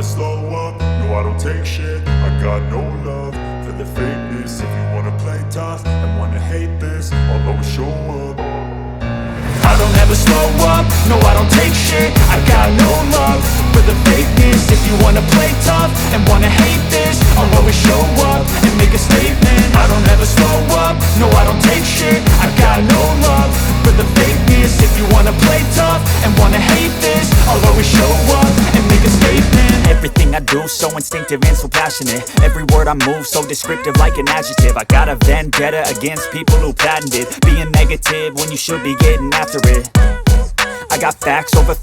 slow up, no I don't take shit. I got no love for the fakeness. If you wanna play tough and wanna hate this, I'll always show up. I don't ever slow up, no I don't take shit. I got no love for the fakeness. If you wanna play tough and wanna hate this, I'll always show up and make a statement. I don't ever slow up, no I don't take shit. I got no love for the fakeness. If you wanna play tough and wanna hate this, I'll always show up and make a statement. Everything I do so instinctive and so passionate. Every word I move so descriptive like an adjective. I got a vendetta against people who patented being negative when you should be getting after it. I got facts over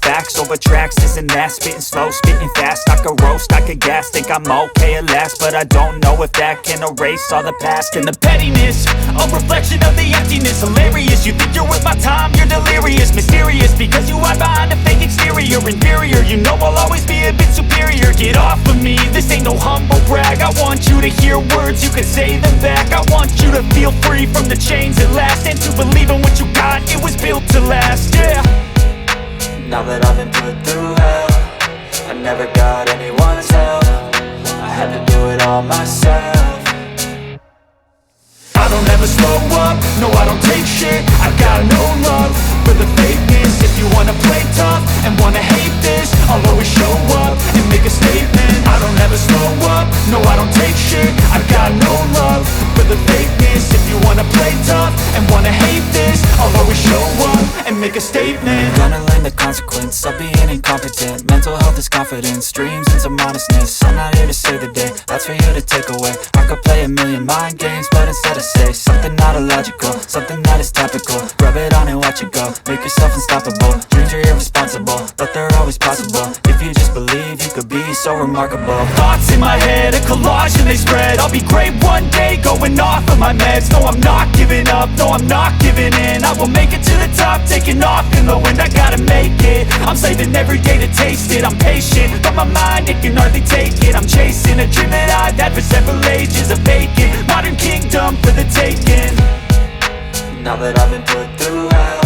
tracks, this and that. Spitting slow, spitting fast, I could roast, I could gas. Think I'm okay at last, but I don't know if that can erase all the past. And the pettiness, a reflection of the emptiness. Hilarious, you think you're worth my time, you're delirious. Mysterious, because you hide behind a fake exterior. Inferior, you know I'll always be a bit superior. Get off of me, this ain't no humble brag. I want you to hear words, you can say them back. I want you to feel free from the chains at last, and to believe in what you got, it was built to last, yeah. Now that I've been put through hell, I never got anyone's help. I had to do it all myself. I don't ever slow up, no I don't take shit. I got no love for the fakeness. If you wanna play tough and wanna hate this, I'll always show up and make a statement. I don't ever slow up, no I don't take shit. I got no love for the fakeness. If you wanna play tough and wanna hate this, I'll always show up and make a statement. Gonna learn the consequence of being incompetent. Mental health is confidence, dreams and some modestness. I'm not here to save the day, that's for you to take away. I could play a million mind games, but instead I say something not illogical, something that is topical. Rub it on and watch it go, make yourself unstoppable. Dreams are irresponsible, but they're always possible. If you just believe, you could be so remarkable. Thoughts in my head, a collage and they spread. I'll be great one day, going off of my meds. No, I'm not giving up, no, I'm not giving in. I will make it to the top, taking off in the wind. I gotta make it, I'm saving every day to taste it. I'm patient, but my mind, it can hardly take it. I'm chasing a dream that I've had for several ages. A vacant, modern kingdom for the taking. Now that I've been put through hell,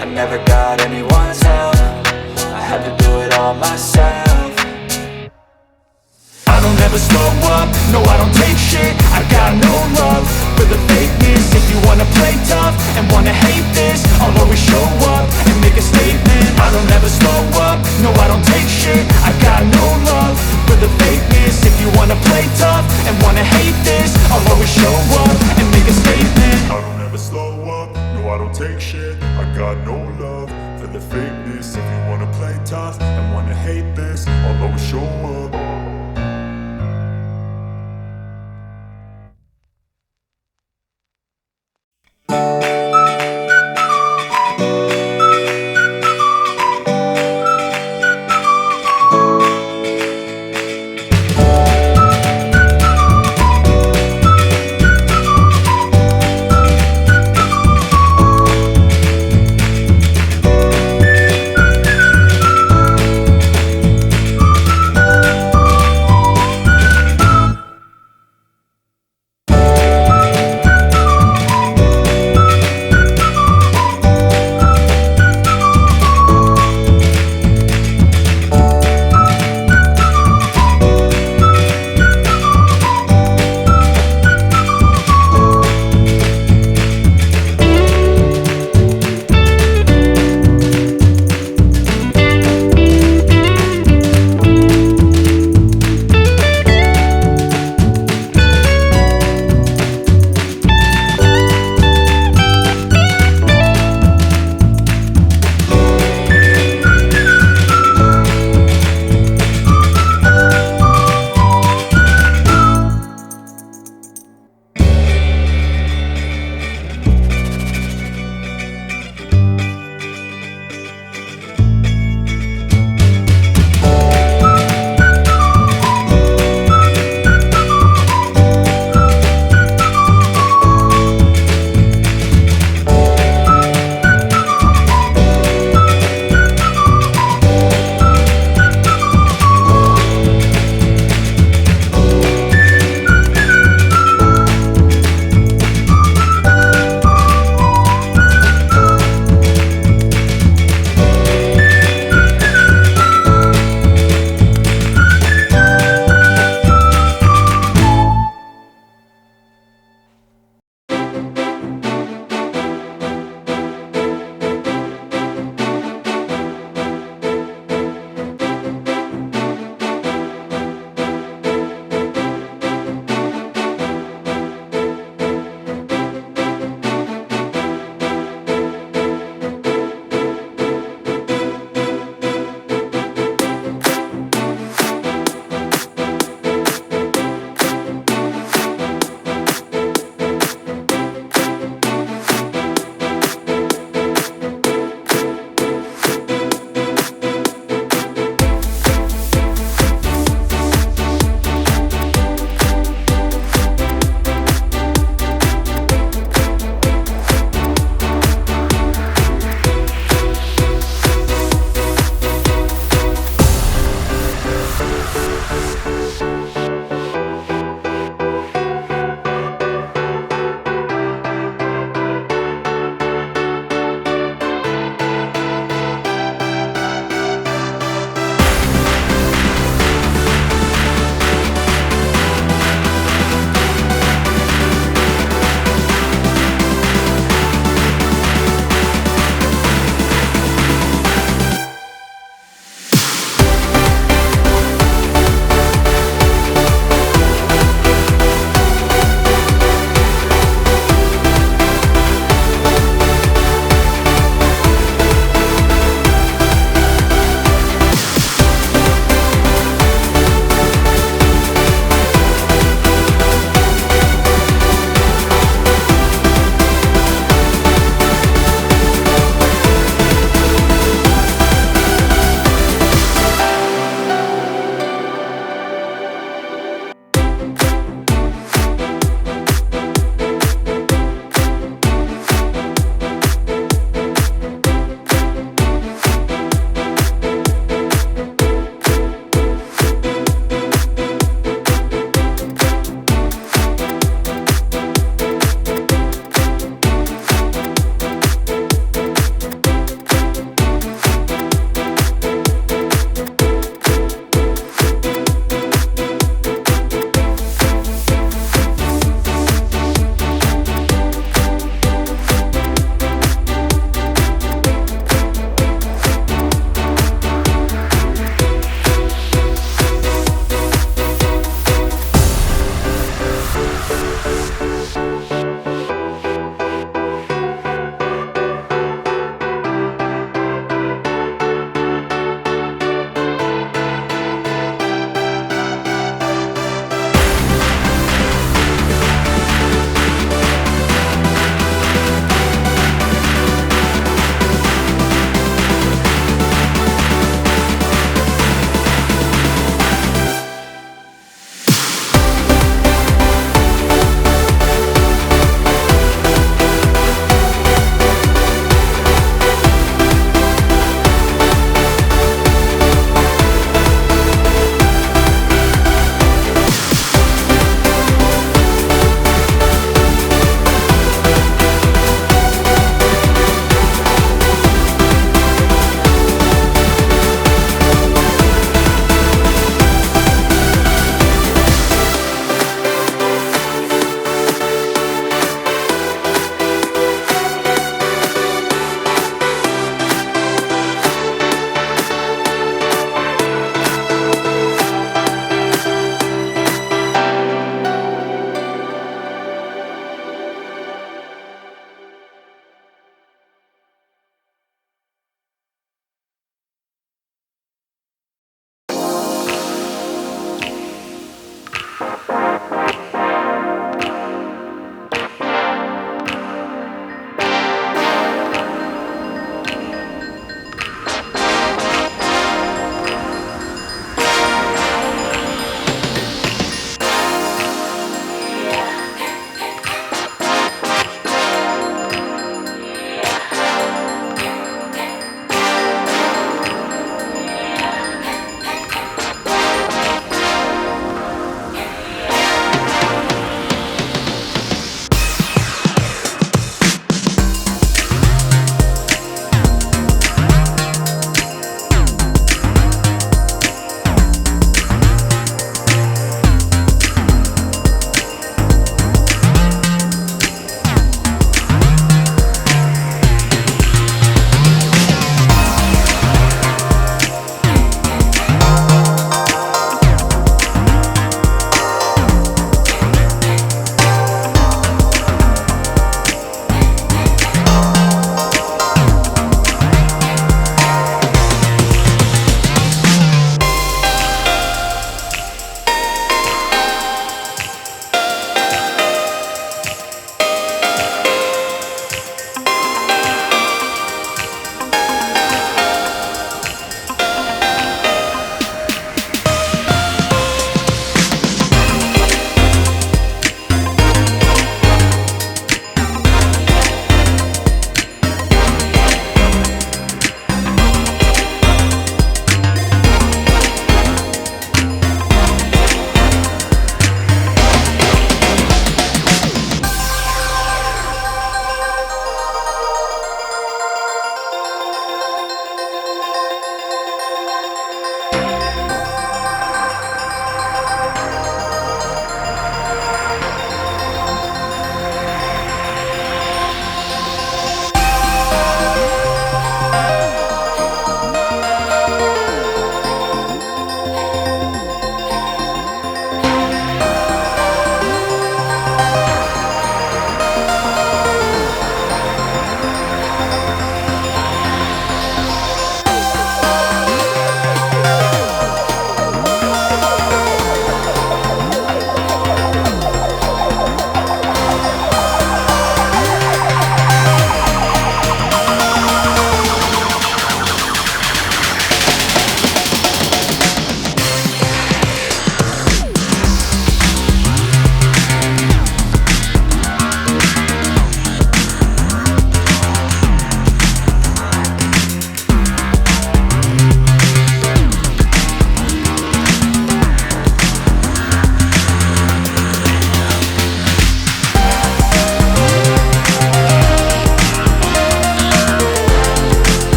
I never got anyone's help. I had to do it all myself. I don't ever slow up, no I don't take shit. I got no love for the fakeness. If you wanna play tough and wanna hate this, I'll always show up and make a statement. I don't ever slow up, no I don't take shit. I got no love for the fakeness. If you wanna play tough and wanna hate